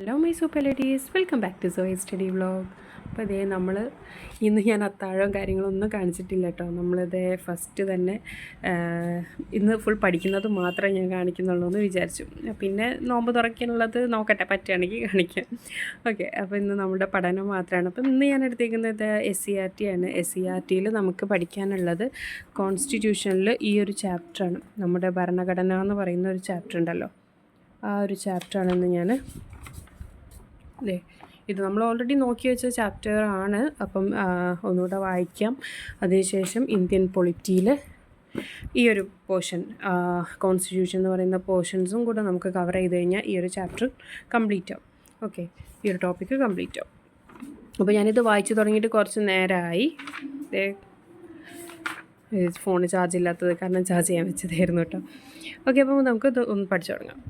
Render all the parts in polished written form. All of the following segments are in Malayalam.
Hello my super ladies, welcome back to Zoey study vlog. അപ്പോൾ ഇതേ ഇന്ന് ഞാൻ അത്താഴവും കാര്യങ്ങളൊന്നും കാണിച്ചിട്ടില്ല കേട്ടോ. നമ്മളിതേ ഫസ്റ്റ് തന്നെ ഇന്ന് ഫുൾ പഠിക്കുന്നത് മാത്രമേ ഞാൻ കാണിക്കുന്നുള്ളൂ എന്ന് വിചാരിച്ചു. പിന്നെ നോമ്പ് തുറക്കാനുള്ളത് നോക്കട്ടെ, പറ്റുകയാണെങ്കിൽ കാണിക്കാം. ഓക്കെ, അപ്പോൾ ഇന്ന് നമ്മുടെ പഠനം മാത്രമാണ്. അപ്പോൾ ഇന്ന് ഞാൻ എടുത്തേക്കുന്നത് SCERT ആണ്. SCERTയിൽ നമുക്ക് പഠിക്കാനുള്ളത് കോൺസ്റ്റിറ്റ്യൂഷനിൽ ഈ ഒരു ചാപ്റ്ററാണ്. നമ്മുടെ ഭരണഘടന എന്ന് പറയുന്ന ഒരു ചാപ്റ്റർ ഉണ്ടല്ലോ, ആ ഒരു ചാപ്റ്ററാണെന്ന് ഞാൻ അല്ലേ. ഇത് നമ്മൾ ഓൾറെഡി നോക്കി വെച്ച ചാപ്റ്റർ ആണ്. അപ്പം ഒന്നുകൂടെ വായിക്കാം. അതിനുശേഷം ഇന്ത്യൻ പൊളിറ്റിയിൽ ഈ ഒരു പോർഷൻ, കോൺസ്റ്റിറ്റ്യൂഷൻ എന്ന് പറയുന്ന പോർഷൻസും കൂടെ നമുക്ക് കവർ ചെയ്ത് കഴിഞ്ഞാൽ ഈ ഒരു ചാപ്റ്റർ കംപ്ലീറ്റ് ആവും. ഓക്കെ, ഈ ഒരു ടോപ്പിക്ക് കംപ്ലീറ്റ് ആവും. അപ്പോൾ ഞാനിത് വായിച്ച് തുടങ്ങിയിട്ട് കുറച്ച് നേരമായി. ഫോണ് ചാർജ് ഇല്ലാത്തത് കാരണം ചാർജ് ചെയ്യാൻ വെച്ചതായിരുന്നു കേട്ടോ. ഓക്കെ, അപ്പോൾ നമുക്ക് ഇത് ഒന്ന് പഠിച്ചു തുടങ്ങാം.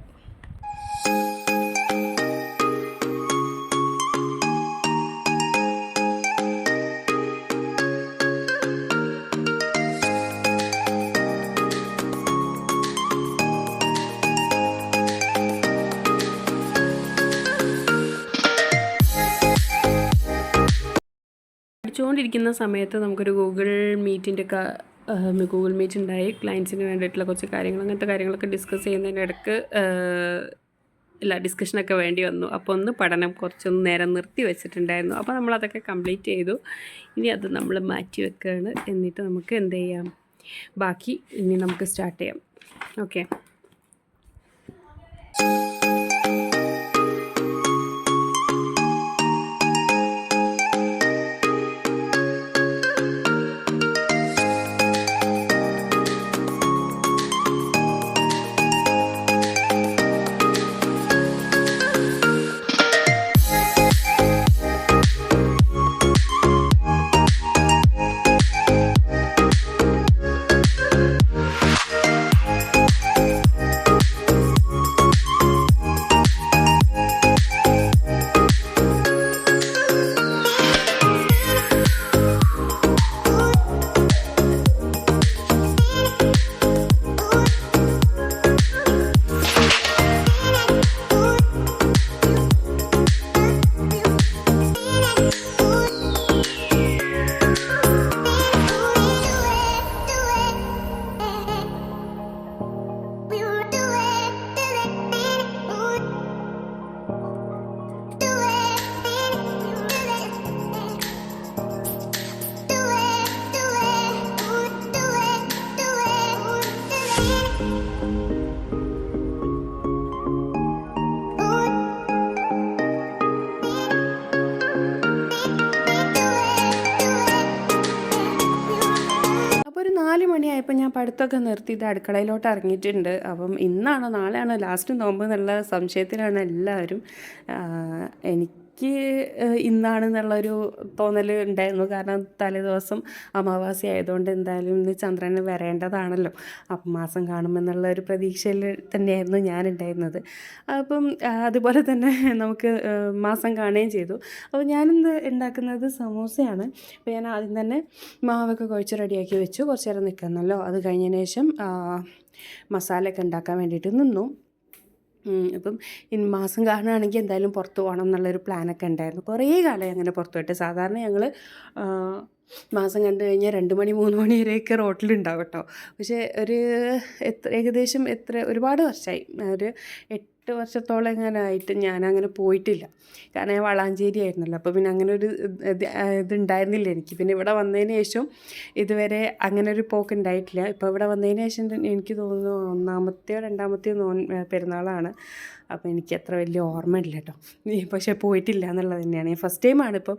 പഠിച്ചുകൊണ്ടിരിക്കുന്ന സമയത്ത് നമുക്കൊരു ഗൂഗിൾ മീറ്റ് ഉണ്ടായി. ക്ലയൻസിന് വേണ്ടിയിട്ടുള്ള കുറച്ച് കാര്യങ്ങൾ, അങ്ങനത്തെ കാര്യങ്ങളൊക്കെ ഡിസ്കസ് ചെയ്യുന്നതിൻ്റെ ഇടയ്ക്ക് ഡിസ്കഷനൊക്കെ വേണ്ടി വന്നു. അപ്പോൾ പഠനം കുറച്ചൊന്ന് നേരം നിർത്തി വെച്ചിട്ടുണ്ടായിരുന്നു. അപ്പോൾ നമ്മളതൊക്കെ കംപ്ലീറ്റ് ചെയ്തു. ഇനി അത് നമ്മൾ മാറ്റി വെക്കുകയാണ്. എന്നിട്ട് നമുക്ക് എന്ത് ചെയ്യാം, ബാക്കി ഇനി നമുക്ക് സ്റ്റാർട്ട് ചെയ്യാം. ഓക്കെ, ഒരു 4 മണിയായപ്പോൾ ഞാൻ പഠിത്തമൊക്കെ നിർത്തിയിട്ട് അടുക്കളയിലോട്ട് ഇറങ്ങിയിട്ടുണ്ട്. അപ്പം ഇന്നാണോ നാളെയാണോ ലാസ്റ്റ് നോമ്പ് എന്നുള്ള സംശയത്തിലാണ് എല്ലാവരും. എനിക്ക് ഇന്നാണെന്നുള്ളൊരു തോന്നൽ ഉണ്ടായിരുന്നു. കാരണം തലേദിവസം അമാവാസി ആയതുകൊണ്ട് എന്തായാലും ഇന്ന് ചന്ദ്രന് വരേണ്ടതാണല്ലോ. അപ്പം മാസം കാണുമെന്നുള്ള ഒരു പ്രതീക്ഷയിൽ തന്നെയായിരുന്നു ഞാനുണ്ടായിരുന്നത്. അപ്പം അതുപോലെ തന്നെ നമുക്ക് മാസം കാണുകയും ചെയ്തു. അപ്പോൾ ഞാനിന്ന് ഉണ്ടാക്കുന്നത് സമൂസയാണ്. അപ്പോൾ ഞാൻ ആദ്യം തന്നെ മാവൊക്കെ കുഴച്ച് റെഡിയാക്കി വെച്ചു. കുറച്ച് നേരം നിൽക്കുന്നല്ലോ. അത് കഴിഞ്ഞതിന് ശേഷം മസാലയൊക്കെ ഉണ്ടാക്കാൻ വേണ്ടിയിട്ട് നിന്നു. അപ്പം മാസം കാണുകയാണെങ്കിൽ എന്തായാലും പുറത്ത് പോകണം എന്നുള്ളൊരു പ്ലാനൊക്കെ ഉണ്ടായിരുന്നു. കുറേ കാലമായി അങ്ങനെ പുറത്ത് പോയിട്ട്. സാധാരണ ഞങ്ങൾ മാസം കണ്ടു കഴിഞ്ഞാൽ 2 മണി 3 മണി വരെയൊക്കെ റോട്ടിലുണ്ടാവും കേട്ടോ. പക്ഷേ ഏകദേശം ഒരുപാട് വർഷമായി, ഒരു 8 വർഷത്തോളം എങ്ങനെയായിട്ട് ഞാനങ്ങനെ പോയിട്ടില്ല. കാരണം ഞാൻ വളാഞ്ചേരി ആയിരുന്നല്ലോ. അപ്പോൾ പിന്നെ അങ്ങനെ ഒരു ഇതുണ്ടായിരുന്നില്ല എനിക്ക്. പിന്നെ ഇവിടെ വന്നതിന് ശേഷം ഇതുവരെ അങ്ങനെ ഒരു പോക്ക് ഉണ്ടായിട്ടില്ല. ഇപ്പോൾ ഇവിടെ വന്നതിന് ശേഷം എനിക്ക് തോന്നുന്നു 1-മത്തെയോ 2-മത്തെയോ പെരുന്നാളാണ്. അപ്പോൾ എനിക്ക് അത്ര വലിയ ഓർമ്മയില്ല കേട്ടോ. പക്ഷേ പോയിട്ടില്ല എന്നുള്ളത് തന്നെയാണ്. ഞാൻ ഫസ്റ്റ് ടൈമാണ് ഇപ്പം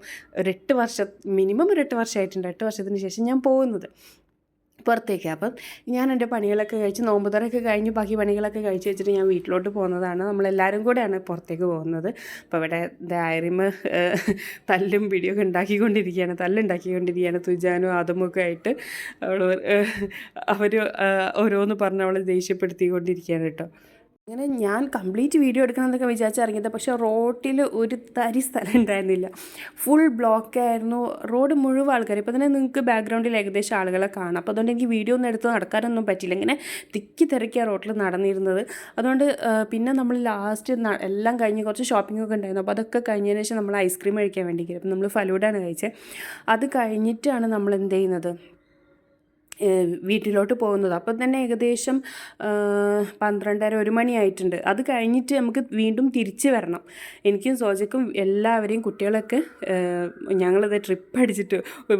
മിനിമം ഒരു 8 വർഷമായിട്ടുണ്ട്. 8 വർഷത്തിന് ശേഷം ഞാൻ പോകുന്നത് പുറത്തേക്ക്. അപ്പം ഞാൻ എൻ്റെ പണികളൊക്കെ കഴിച്ച് നോമ്പുതറയൊക്കെ കഴിഞ്ഞ് ബാക്കി പണികളൊക്കെ കഴിച്ച് വെച്ചിട്ട് ഞാൻ വീട്ടിലോട്ട് പോകുന്നതാണ്. നമ്മളെല്ലാവരും കൂടെയാണ് പുറത്തേക്ക് പോകുന്നത്. അപ്പോൾ ഇവിടെ ഐറിമ തല്ലും പിടിയൊക്കെ തല്ലുണ്ടാക്കിക്കൊണ്ടിരിക്കുകയാണ്. തുജാനും ആദമൊക്കെ ആയിട്ട് അവർ ഓരോന്ന് പറഞ്ഞ് അവളെ ദേഷ്യപ്പെടുത്തിക്കൊണ്ടിരിക്കുകയാണ് കേട്ടോ. അങ്ങനെ ഞാൻ കംപ്ലീറ്റ് വീഡിയോ എടുക്കണമെന്നൊക്കെ വിചാരിച്ചിറങ്ങിയത്, പക്ഷേ റോട്ടിൽ ഒരു തരി സ്ഥലം ഉണ്ടായിരുന്നില്ല. ഫുൾ ബ്ലോക്കായിരുന്നു റോഡ് മുഴുവൻ ആൾക്കാർ. ഇപ്പോൾ തന്നെ നിങ്ങൾക്ക് ബാക്ക്ഗ്രൗണ്ടിൽ ഏകദേശം ആളുകളെ കാണാം. അപ്പോൾ അതുകൊണ്ട് എനിക്ക് വീഡിയോ ഒന്നും എടുത്ത് നടക്കാനൊന്നും പറ്റില്ല. ഇങ്ങനെ തിക്കി തിരക്കിയ റോട്ടിൽ നടന്നിരുന്നത്. അതുകൊണ്ട് പിന്നെ നമ്മൾ ലാസ്റ്റ് എല്ലാം കഴിഞ്ഞ് കുറച്ച് ഷോപ്പിങ്ങൊക്കെ ഉണ്ടായിരുന്നു. അപ്പോൾ അതൊക്കെ കഴിഞ്ഞതിന് ശേഷം നമ്മൾ ഐസ്ക്രീം കഴിക്കാൻ വേണ്ടി കയറി. അപ്പോൾ നമ്മൾ ഫലൂഡാണ് കഴിച്ചത്. അത് കഴിഞ്ഞിട്ടാണ് നമ്മൾ എന്ത് ചെയ്യുന്നത്, വീട്ടിലോട്ട് പോകുന്നത്. അപ്പം തന്നെ ഏകദേശം 12:30 1 മണിയായിട്ടുണ്ട്. അത് കഴിഞ്ഞിട്ട് നമുക്ക് വീണ്ടും തിരിച്ച് വരണം. എനിക്കും സോജയ്ക്കും എല്ലാവരെയും കുട്ടികളൊക്കെ ഞങ്ങളിത് ട്രിപ്പ് അടിച്ചിട്ട്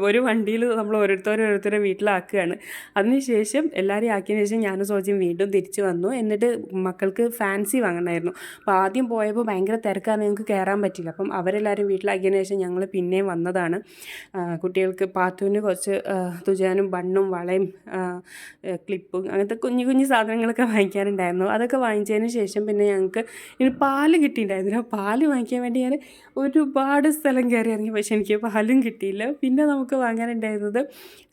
ഒരു വണ്ടിയിൽ നമ്മൾ ഓരോരുത്തരെ വീട്ടിലാക്കുകയാണ്. അതിനുശേഷം എല്ലാവരെയും ആക്കിയതിന് ശേഷം ഞാനും സോജയും വീണ്ടും തിരിച്ച് വന്നു. എന്നിട്ട് മക്കൾക്ക് ഫാൻസി വാങ്ങണമായിരുന്നു. അപ്പോൾ ആദ്യം പോയപ്പോൾ ഭയങ്കര തിരക്കാണ്, ഞങ്ങൾക്ക് കയറാൻ പറ്റില്ല. അപ്പം അവരെല്ലാവരും വീട്ടിലാക്കിയതിന് ശേഷം ഞങ്ങൾ പിന്നെയും വന്നതാണ്. കുട്ടികൾക്ക് പാത്തുവിന് കുറച്ച് തുജാനും ബണ്ണും വളയും ക്ലിപ്പും അങ്ങനത്തെ കുഞ്ഞു കുഞ്ഞു സാധനങ്ങളൊക്കെ വാങ്ങിക്കാനുണ്ടായിരുന്നു. അതൊക്കെ വാങ്ങിച്ചതിന് ശേഷം പിന്നെ ഞങ്ങൾക്ക് ഇനി പാല് കിട്ടിയിട്ടുണ്ടായിരുന്നില്ല. പാല് വാങ്ങിക്കാൻ വേണ്ടി ഞാൻ ഒരുപാട് സ്ഥലം കയറി ഇറങ്ങി, പക്ഷേ എനിക്ക് പാലും കിട്ടിയില്ല. പിന്നെ നമുക്ക് വാങ്ങാനുണ്ടായിരുന്നത്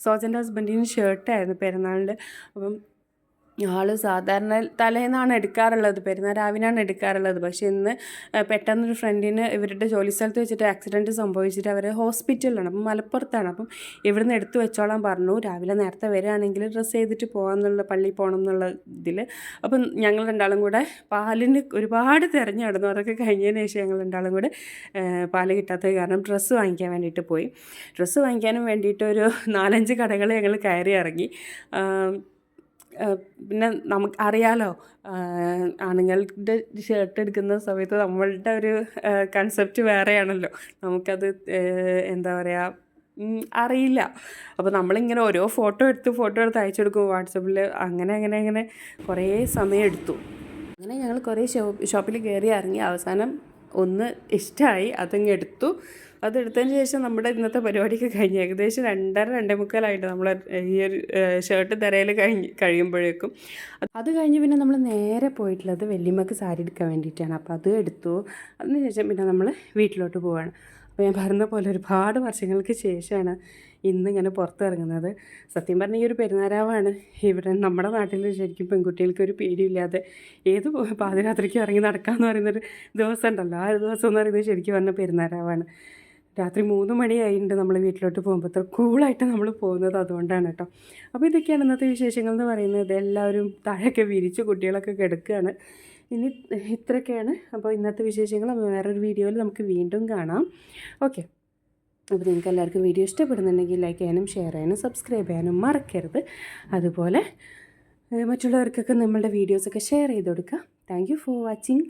സോജൻ്റെ ഹസ്ബൻഡിന് ഷർട്ടായിരുന്നു പെരുന്നാളിൻ്റെ. അപ്പം ആൾ സാധാരണ തലേന്നാണ് എടുക്കാറുള്ളത്, പെരുന്നാൾ രാവിലെയാണ് എടുക്കാറുള്ളത്. പക്ഷേ ഇന്ന് പെട്ടെന്നൊരു ഫ്രണ്ടിന് ഇവരുടെ ജോലി സ്ഥലത്ത് വെച്ചിട്ട് ആക്സിഡൻറ്റ് സംഭവിച്ചിട്ട് അവർ ഹോസ്പിറ്റലിലാണ്. അപ്പം മലപ്പുറത്താണ്. അപ്പം ഇവിടുന്ന് എടുത്തു വെച്ചോളാൻ പറഞ്ഞു. രാവിലെ നേരത്തെ വരികയാണെങ്കിൽ ഡ്രസ്സ് ചെയ്തിട്ട് പോകാമെന്നുള്ള, പള്ളിയിൽ പോകണം എന്നുള്ള ഇതിൽ. അപ്പം ഞങ്ങൾ രണ്ടാളും കൂടെ പാലിന് ഒരുപാട് തിരഞ്ഞു നടന്നു. അതൊക്കെ കഴിഞ്ഞതിന് ശേഷം ഞങ്ങൾ രണ്ടാളും കൂടെ പാല് കിട്ടാത്തത് കാരണം ഡ്രസ്സ് വാങ്ങിക്കാൻ വേണ്ടിയിട്ട് പോയി. ഡ്രസ്സ് വാങ്ങിക്കാനും വേണ്ടിയിട്ട് ഒരു 4-5 കടകൾ ഞങ്ങൾ കയറി ഇറങ്ങി. പിന്നെ നമുക്ക് അറിയാലോ, ആണുങ്ങളുടെ ഷർട്ട് എടുക്കുന്ന സമയത്ത് നമ്മളുടെ ഒരു കൺസെപ്റ്റ് വേറെയാണല്ലോ. നമുക്കത് എന്താ പറയുക, അറിയില്ല. അപ്പോൾ നമ്മളിങ്ങനെ ഓരോ ഫോട്ടോ എടുത്ത് അയച്ചു കൊടുക്കും വാട്സപ്പിൽ. അങ്ങനെ കുറേ സമയം എടുത്തു. അങ്ങനെ ഞങ്ങൾ കുറേ ഷോപ്പിൽ കയറി ഇറങ്ങി. അവസാനം ഒന്ന് ഇഷ്ടമായി, അതങ്ങ് എടുത്തു. അതെടുത്തതിന് ശേഷം നമ്മുടെ ഇന്നത്തെ പരിപാടിയൊക്കെ കഴിഞ്ഞ് ഏകദേശം 2:30-2:45 നമ്മൾ ഈ ഒരു ഷർട്ട് തിരയിൽ കഴിയുമ്പോഴേക്കും. അത് കഴിഞ്ഞ് പിന്നെ നമ്മൾ നേരെ പോയിട്ടുള്ളത് വല്യമ്മക്ക് സാരി എടുക്കാൻ വേണ്ടിയിട്ടാണ്. അപ്പോൾ അത് എടുത്തു. അതിനുശേഷം പിന്നെ നമ്മൾ വീട്ടിലോട്ട് പോവുകയാണ്. അപ്പോൾ ഞാൻ പറഞ്ഞ പോലെ ഒരുപാട് വർഷങ്ങൾക്ക് ശേഷമാണ് ഇന്നിങ്ങനെ പുറത്തിറങ്ങുന്നത്. സത്യം പറഞ്ഞാൽ ഈ ഒരു പെരുന്നാരാവാണ് ഇവിടെ നമ്മുടെ നാട്ടിൽ ശരിക്കും പെൺകുട്ടികൾക്ക് ഒരു പേടിയില്ലാതെ ഏത് പാതിരാത്രിക്കും ഇറങ്ങി നടക്കാമെന്ന് പറയുന്നൊരു ദിവസം ഉണ്ടല്ലോ. ആ ഒരു ദിവസം എന്ന് പറയുന്നത് ശരിക്കും പറഞ്ഞാൽ പെരുന്നാരാവാണ്. രാത്രി 3 മണിയായിട്ടുണ്ട് നമ്മൾ വീട്ടിലോട്ട് പോകുമ്പോൾ. അത്ര കൂളായിട്ട് നമ്മൾ പോകുന്നത് അതുകൊണ്ടാണ് കേട്ടോ. അപ്പോൾ ഇതൊക്കെയാണ് ഇന്നത്തെ വിശേഷങ്ങൾ എന്ന് പറയുന്നത്. എല്ലാവരും താഴെയൊക്കെ വിരിച്ച് കുട്ടികളൊക്കെ കിടക്കുകയാണ്. ഇനി ഇത്രയൊക്കെയാണ് അപ്പോൾ ഇന്നത്തെ വിശേഷങ്ങൾ. വേറൊരു വീഡിയോയിൽ നമുക്ക് വീണ്ടും കാണാം. ഓക്കെ, അപ്പോൾ നിങ്ങൾക്ക് എല്ലാവർക്കും വീഡിയോ ഇഷ്ടപ്പെടുന്നുണ്ടെങ്കിൽ ലൈക്ക് ചെയ്യാനും ഷെയർ ചെയ്യാനും സബ്സ്ക്രൈബ് ചെയ്യാനും മറക്കരുത്. അതുപോലെ മറ്റുള്ളവർക്കൊക്കെ നമ്മളുടെ വീഡിയോസൊക്കെ ഷെയർ ചെയ്ത് കൊടുക്കുക. Thank you for watching.